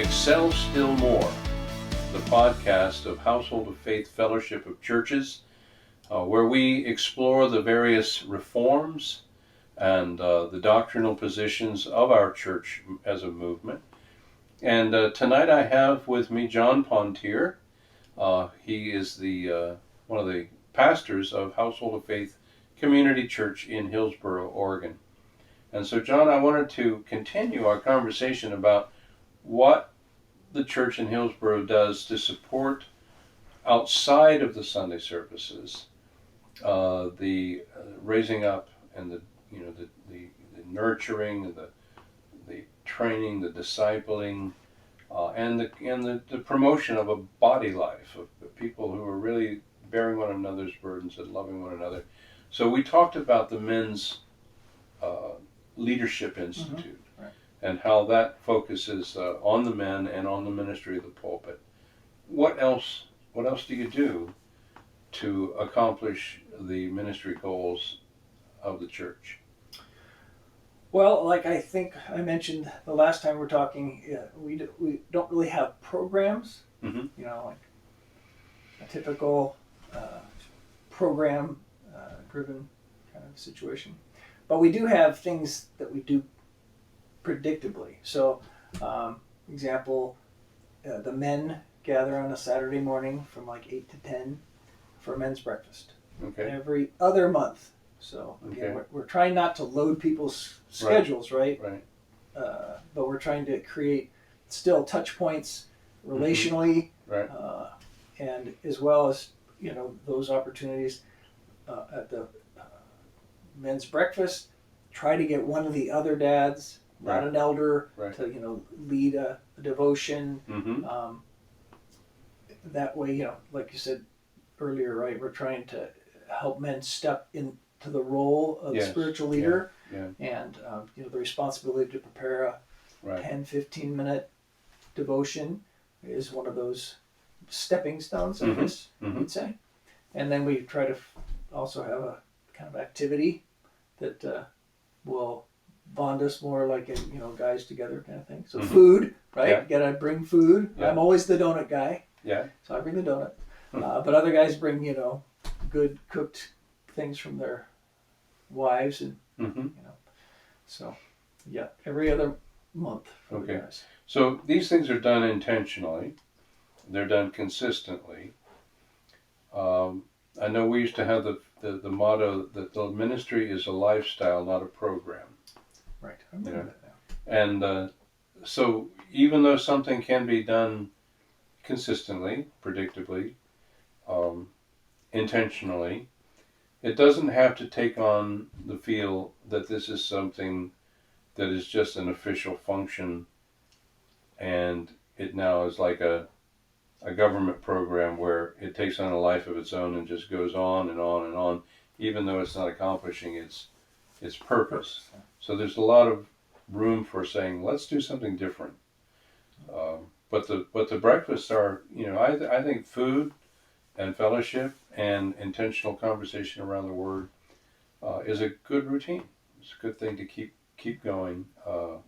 Excel Still More, the podcast of Household of Faith Fellowship of Churches, where we explore the various reforms and the doctrinal positions of our church as a movement. And tonight I have with me John Pontier. He is the one of the pastors of Household of Faith Community Church in Hillsboro, Oregon. And so, John, I wanted to continue our conversation about what the church in Hillsboro does to support, outside of the Sunday services, the raising up and the nurturing, the training, the discipling, and the promotion of a body life of people who are really bearing one another's burdens and loving one another. So we talked about the Men's Leadership Institute, right, and how that focuses on the men and on the ministry of the pulpit. What else do you do to accomplish the ministry goals of the church? Well, like I think I mentioned the last time we were talking, we don't really have programs, Mm-hmm. like a typical program driven kind of situation. But we do have things that we do predictably. So, example, the men gather on a Saturday morning from like 8 to 10 for men's breakfast. Okay. Every other month. So again, Okay. we're trying not to load people's schedules, right? Right. But we're trying to create still touch points relationally, Right. And as well as those opportunities at the men's breakfast. Try to get one of the other dads, not Right. an elder, Right. to lead a devotion. Mm-hmm. That way, like you said earlier, right? We're trying to help men step into the role of Yes. spiritual leader, Yeah. and the responsibility to prepare a Right. 10-15 minute devotion is one of those stepping stones, I guess you'd say. And then we try to also have a kind of activity that will bond us more, like guys together kind of thing. So food, right? Yeah. You gotta bring food. Yeah. I'm always the donut guy, Yeah. so I bring the donut. But other guys bring good cooked things from their wives, and Mm-hmm. so yeah, every other month for the Okay. guys. So these things are done intentionally. They're done consistently. I know we used to have the motto that the ministry is a lifestyle, not a program. Right, I remember that now. And so even though something can be done consistently, predictably, intentionally, it doesn't have to take on the feel that this is something that is just an official function, and it now is like a government program where it takes on a life of its own and just goes on and on and on, even though it's not accomplishing its purpose. So there's a lot of room for saying, let's do something different. But the breakfasts are, I think food and fellowship and intentional conversation around the Word is a good routine. It's a good thing to keep going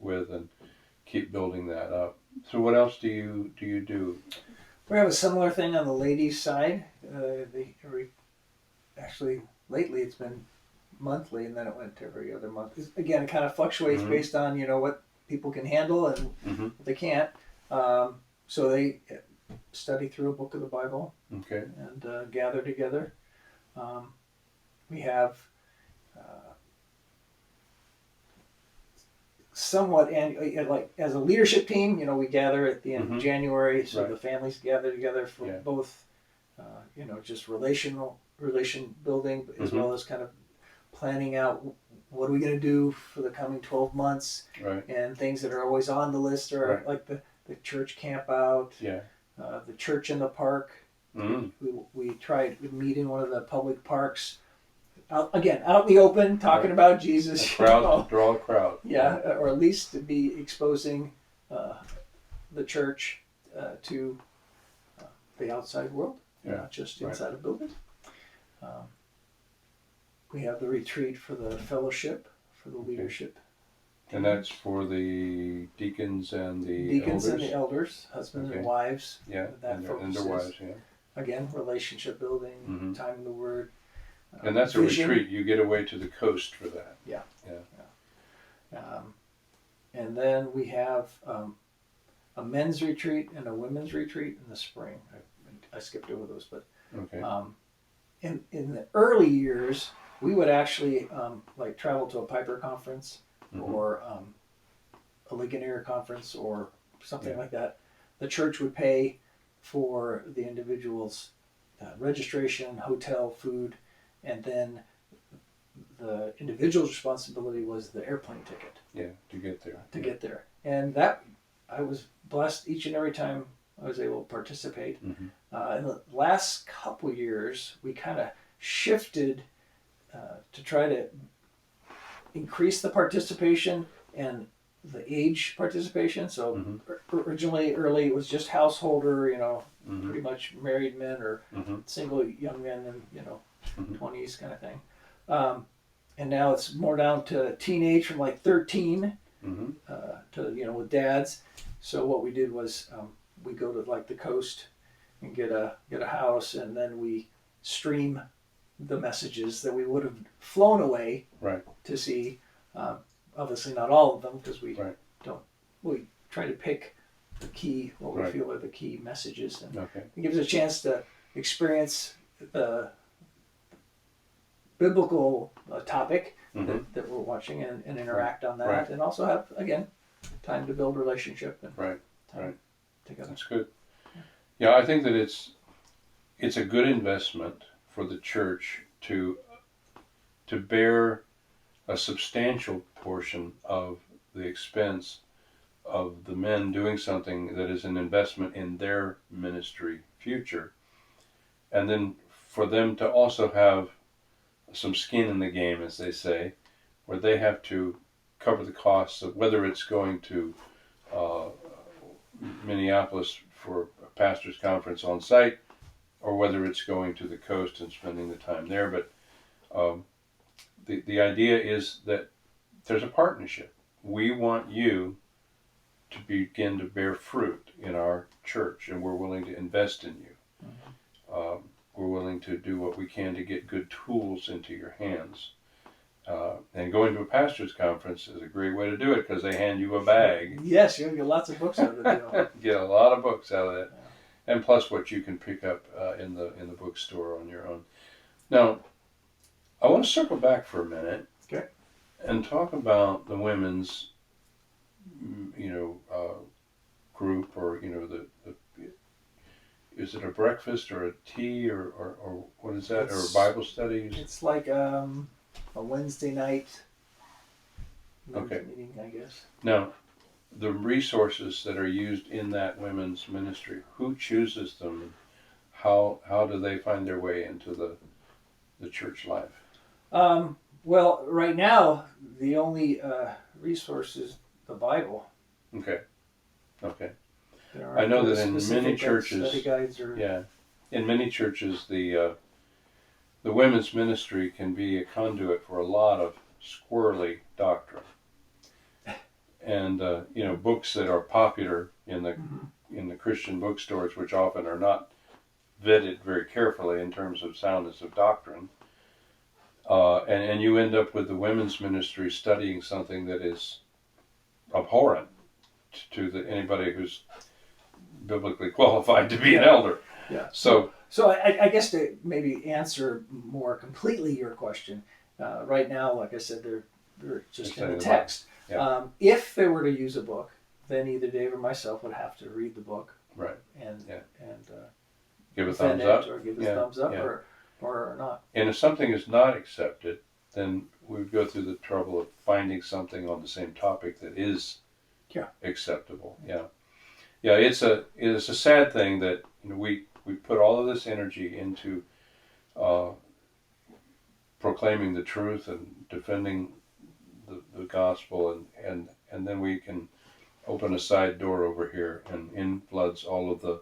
with and keep building that up. So what else do you do? We have a similar thing on the ladies' side. Actually, lately it's been monthly, and then it went to every other month. Again, it kind of fluctuates based on what people can handle and what they can't. So they study through a book of the Bible. Okay. And gather together. We have somewhat, and like as a leadership team, we gather at the end of January, so Right. the families gather together for both, just relation building, as well as kind of planning out what are we going to do for the coming 12 months, Right. and things that are always on the list are like the church camp out, the church in the park. We try to meet in one of the public parks. Out in the open, talking about Jesus. A crowd to draw a crowd. Yeah, or at least to be exposing the church to the outside world, not just inside a building. We have the retreat for the fellowship, for the leadership And that's for the deacons and the elders? And the elders, husbands and wives. Yeah, that and their wives, yeah. Again, relationship building, Mm-hmm. time in the Word. And that's vision. a retreat. You get away to the coast for that. Yeah. Yeah. And then we have a men's retreat and a women's retreat in the spring. I skipped over those, but Okay. in the early years, we would actually like travel to a Piper conference or a Ligonier conference or something like that. The church would pay for the individual's registration, hotel, food, and then the individual's responsibility was the airplane ticket. Yeah, to get there. Get there. And that, I was blessed each and every time I was able to participate. Mm-hmm. In the last couple years, we kind of shifted to try to increase the participation and the age participation. So originally, early, it was just householder, pretty much married men or single young men in 20s kind of thing. And now it's more down to teenage from like 13 to, with dads. So what we did was we go to like the coast and get a house, and then we stream the messages that we would have flown away to see. Obviously not all of them, because we don't. We try to pick the key, what we feel are the key messages, and it gives us a chance to experience the biblical topic that we're watching and interact on that, and also have, again, time to build relationship and time together. That's good. Yeah, I think that it's a good investment for the church to bear a substantial portion of the expense of the men doing something that is an investment in their ministry future, and then for them to also have some skin in the game, as they say, where they have to cover the costs of whether it's going to Minneapolis for a pastor's conference on site, or whether it's going to the coast and spending the time there. But the idea is that there's a partnership. We want you to begin to bear fruit in our church, and we're willing to invest in you. We're willing to do what we can to get good tools into your hands. And going to a pastor's conference is a great way to do it, because they hand you a bag. Yes, you get lots of books out of it. Get a lot of books out of it, and plus what you can pick up in the bookstore on your own. Now, I want to circle back for a minute, and talk about the women's, group, or the is it a breakfast or a tea or what is that, or Bible studies? It's like a Wednesday night meeting, I guess. Now, the resources that are used in that women's ministry, who chooses them? How do they find their way into the church life? Well, right now, the only resource is the Bible. Okay. I know that in many churches, study guides or... in many churches, the women's ministry can be a conduit for a lot of squirrely doctrine, and books that are popular in the Christian bookstores, which often are not vetted very carefully in terms of soundness of doctrine, and you end up with the women's ministry studying something that is abhorrent to anybody who's biblically qualified to be an elder. Yeah. So I guess to maybe answer more completely your question, right now, like I said, they're just in the text. Yeah. If they were to use a book, then either Dave or myself would have to read the book, and give a thumbs up, or give a thumbs up, or not. And if something is not accepted, then we would go through the trouble of finding something on the same topic that is acceptable. It's a sad thing that we put all of this energy into proclaiming the truth and defending the gospel, and then we can open a side door over here and in floods all of the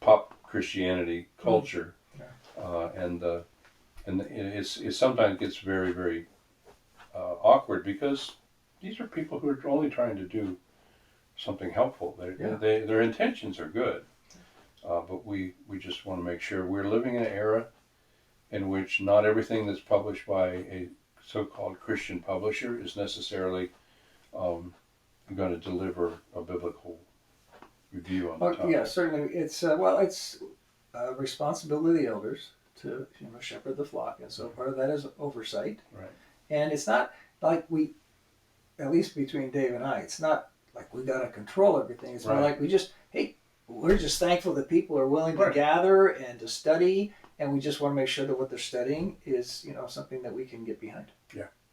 pop Christianity culture, and it sometimes gets very, very awkward, because these are people who are only trying to do something helpful. Yeah. Their intentions are good, but we just want to make sure we're living in an era in which not everything that's published by a so-called Christian publisher is necessarily going to deliver a biblical review on the topic. Yeah, certainly. It's it's a responsibility of the elders to shepherd the flock, and so part of that is oversight. Right. And it's not like we, at least between Dave and I, it's not like we got to control everything. It's more Right. like we're just thankful that people are willing to Right. gather and to study, and we just want to make sure that what they're studying is something that we can get behind.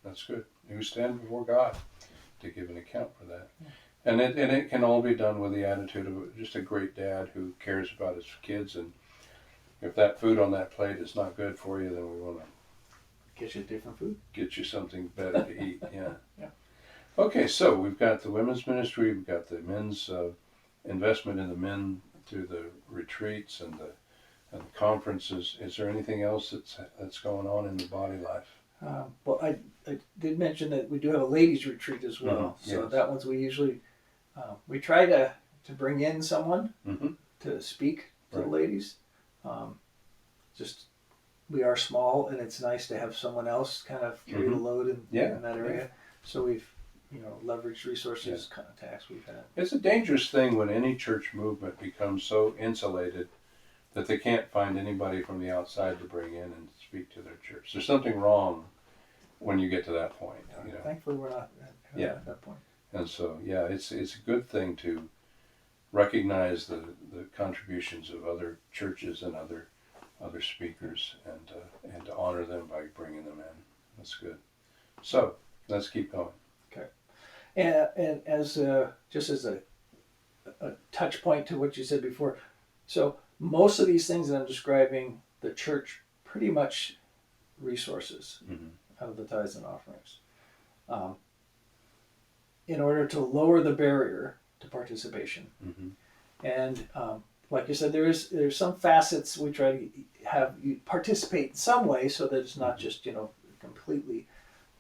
That's good. You stand before God to give an account for that. And it can all be done with the attitude of just a great dad who cares about his kids. And if that food on that plate is not good for you, then we want to Get you different food. get you something better to eat. Yeah. Yeah. Okay, so we've got the women's ministry, we've got the men's investment in the men through the retreats and the conferences. Is there anything else that's going on in the body life? Well, I did mention that we do have a ladies' retreat as well. Mhm, So yes. that one's we usually we try to bring in someone Mm-hmm. to speak to the Right. ladies. Just we are small, and it's nice to have someone else kind of carry the load in that area. So we've leveraged resources, contacts we've had. It's a dangerous thing when any church movement becomes so insulated that they can't find anybody from the outside to bring in and speak to their church. There's something wrong when you get to that point. Thankfully, we're not at that point. And so, it's a good thing to recognize the contributions of other churches and other speakers and to honor them by bringing them in. That's good. So let's keep going. Okay. And as just as a touch point to what you said before, so most of these things that I'm describing, the church pretty much resources out of the tithes and offerings. In order to lower the barrier to participation. And like you said, there's some facets we try to have you participate in some way so that it's not just completely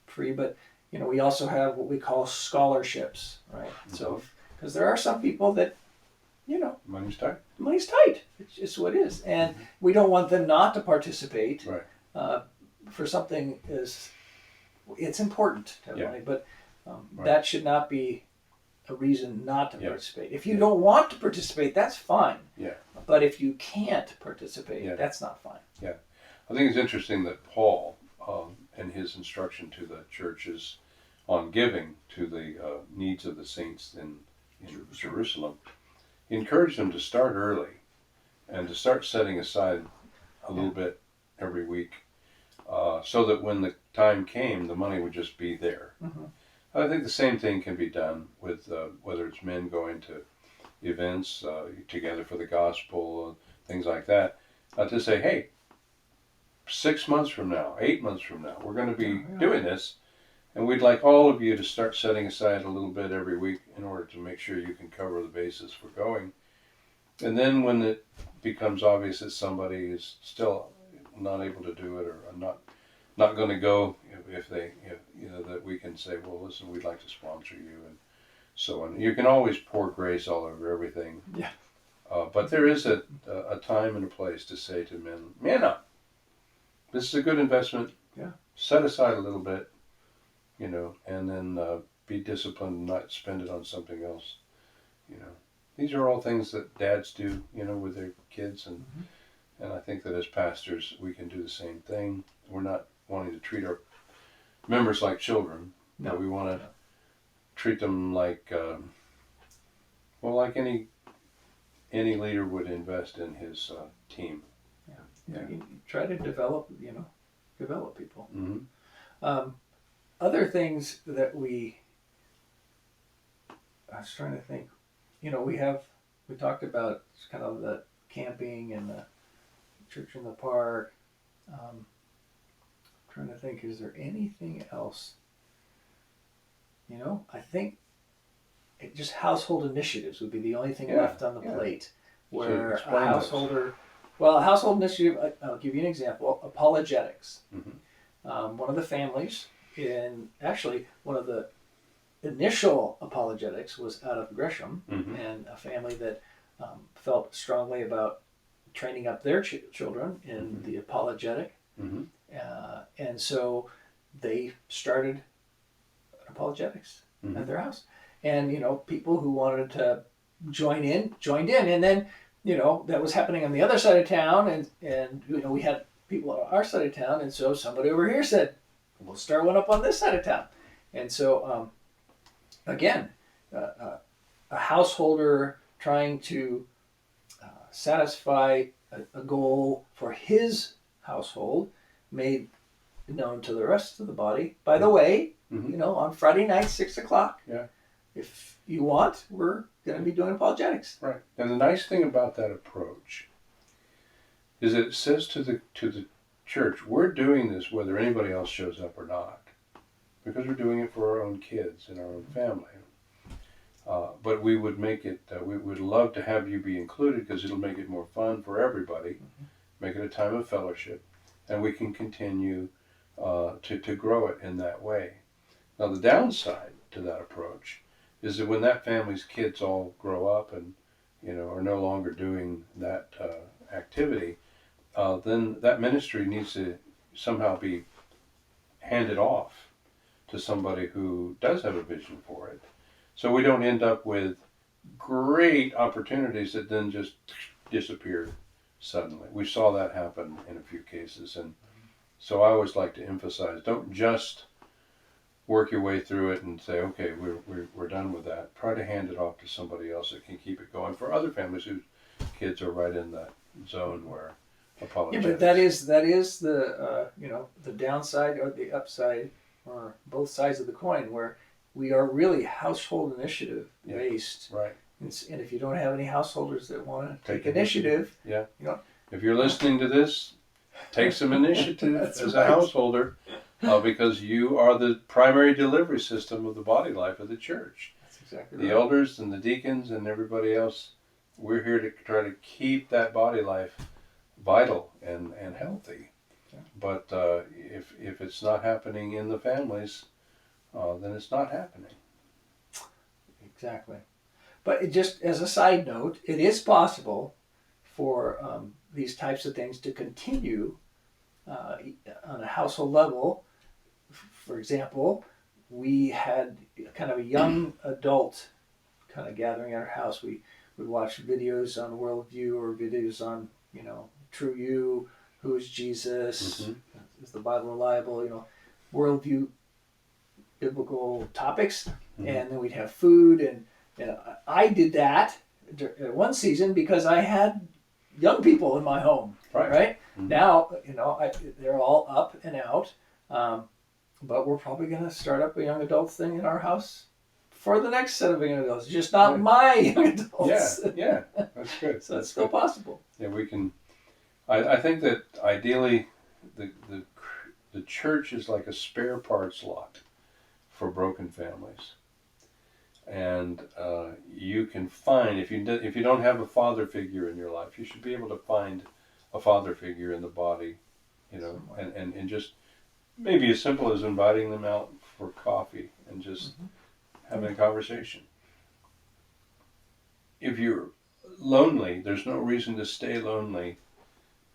free, but we also have what we call scholarships, right? So because there are some people that Money's tight. money's tight. It's just what it is, and we don't want them not to participate. Right. For something it's important to have money, but Right. that should not be a reason not to Yeah. participate. If you don't want to participate, that's fine. Yeah. But if you can't participate, that's not fine. I think it's interesting that Paul, in his instruction to the churches on giving to the needs of the saints in Jerusalem, he encouraged them to start early and to start setting aside a little bit every week so that when the time came, the money would just be there. I think the same thing can be done with whether it's men going to events together for the gospel, things like that, to say, hey, 6 months from now, 8 months from now, we're going to be doing this, and we'd like all of you to start setting aside a little bit every week in order to make sure you can cover the basis for going. And then when it becomes obvious that somebody is still not able to do it or not going to go, if that we can say, well, listen, we'd like to sponsor you, and so on. You can always pour grace all over everything. Yeah. But there is a time and a place to say to men, man up. This is a good investment. Yeah. Set aside a little bit, and then be disciplined and not spend it on something else. These are all things that dads do, with their kids, and I think that as pastors we can do the same thing. We're not wanting to treat our members like children. No. But we want to treat them like, like any leader would invest in his team. You try to develop people. Mm-hmm. Other things that I was trying to think, we talked about kind of the camping and the church in the park. Trying to think, is there anything else? I think just household initiatives would be the only thing left on the plate. Where a household initiative, I'll give you an example, apologetics. One of the families actually one of the initial apologetics was out of Gresham, Mm-hmm. and a family that felt strongly about training up their children in Mm-hmm. the apologetic. Mm-hmm. And so they started apologetics Mm-hmm. at their house. And, people who wanted to joined in. And then, that was happening on the other side of town. And we had people on our side of town. And so somebody over here said, we'll start one up on this side of town. And so, again, a householder trying to satisfy a goal for his household made known to the rest of the body. By the way, Mm-hmm. On Friday night, 6:00. Yeah. If you want, we're going to be doing apologetics. Right. And the nice thing about that approach is it says to the church, we're doing this whether anybody else shows up or not, because we're doing it for our own kids and our own family. But we would make it. We would love to have you be included because it'll make it more fun for everybody. Make it a time of fellowship, and we can continue to grow it in that way. Now, the downside to that approach is that when that family's kids all grow up and are no longer doing that activity, then that ministry needs to somehow be handed off to somebody who does have a vision for it. So we don't end up with great opportunities that then just disappear suddenly. We saw that happen in a few cases, and so I always like to emphasize: don't just work your way through it and say, okay, we're done with that. Try to hand it off to somebody else that can keep it going for other families whose kids are right in that zone where apologetics. Yeah, but that is the the downside or the upside or both sides of the coin, where we are really household initiative based. Right. And if you don't have any householders that want to take initiative, yeah. If you're listening to this, take some initiative as a householder, because you are the primary delivery system of the body life of the church. That's exactly the right. elders and the deacons and everybody else, we're here to try to keep that body life vital and healthy. Yeah. But if it's not happening in the families, then it's not happening. Exactly. But just as a side note, it is possible for these types of things to continue on a household level. For example, we had kind of a young adult kind of gathering at our house. We would watch videos on worldview or videos on, True You, Who is Jesus, Mm-hmm. Is the Bible reliable, worldview, biblical topics. Mm-hmm. And then we'd have food. And I did that one season because I had young people in my home, right? Mm-hmm. Now, they're all up and out. But we're probably going to start up a young adult thing in our house for the next set of young adults, just not my young adults. Yeah, that's good. So that's still possible. Yeah, we can. I think that ideally, the church is like a spare parts lot for broken families, and you can find if you don't have a father figure in your life, you should be able to find a father figure in the body, and just maybe as simple as inviting them out for coffee and just having a conversation. If you're lonely, there's no reason to stay lonely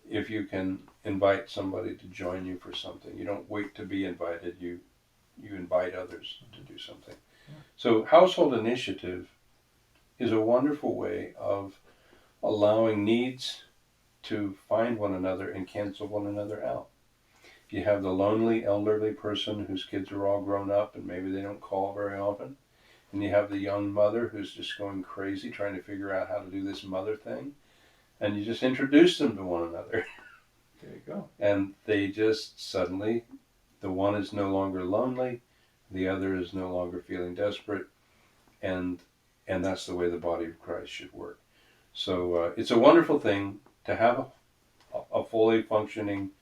if you can invite somebody to join you for something. You don't wait to be invited, you invite others to do something. So household initiative is a wonderful way of allowing needs to find one another and cancel one another out. You have the lonely elderly person whose kids are all grown up and maybe they don't call very often. And you have the young mother who's just going crazy trying to figure out how to do this mother thing. And you just introduce them to one another. There you go. And they just suddenly, the one is no longer lonely, the other is no longer feeling desperate. And that's the way the body of Christ should work. So it's a wonderful thing to have a fully functioning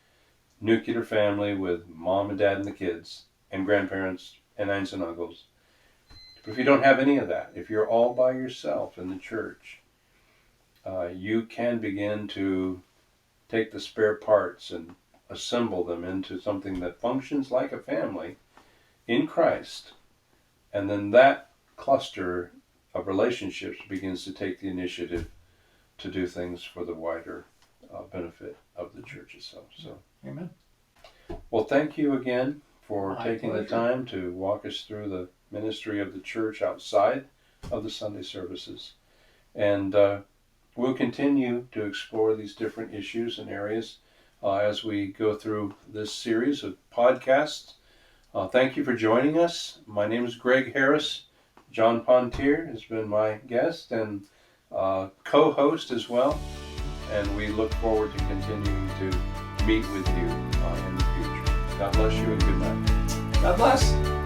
nuclear family with mom and dad and the kids and grandparents and aunts and uncles. But if you don't have any of that, if you're all by yourself in the church, you can begin to take the spare parts and assemble them into something that functions like a family in Christ, And then that cluster of relationships begins to take the initiative to do things for the wider benefit of the church itself. So, Amen. Well, thank you again for My taking the pleasure. time to walk us through the ministry of the church outside of the Sunday services. And we'll continue to explore these different issues and areas as we go through this series of podcasts. Thank you for joining us. My name is Greg Harris. John Pontier has been my guest and co-host as well. And we look forward to continuing to meet with you in the future. God bless you and good night. God bless.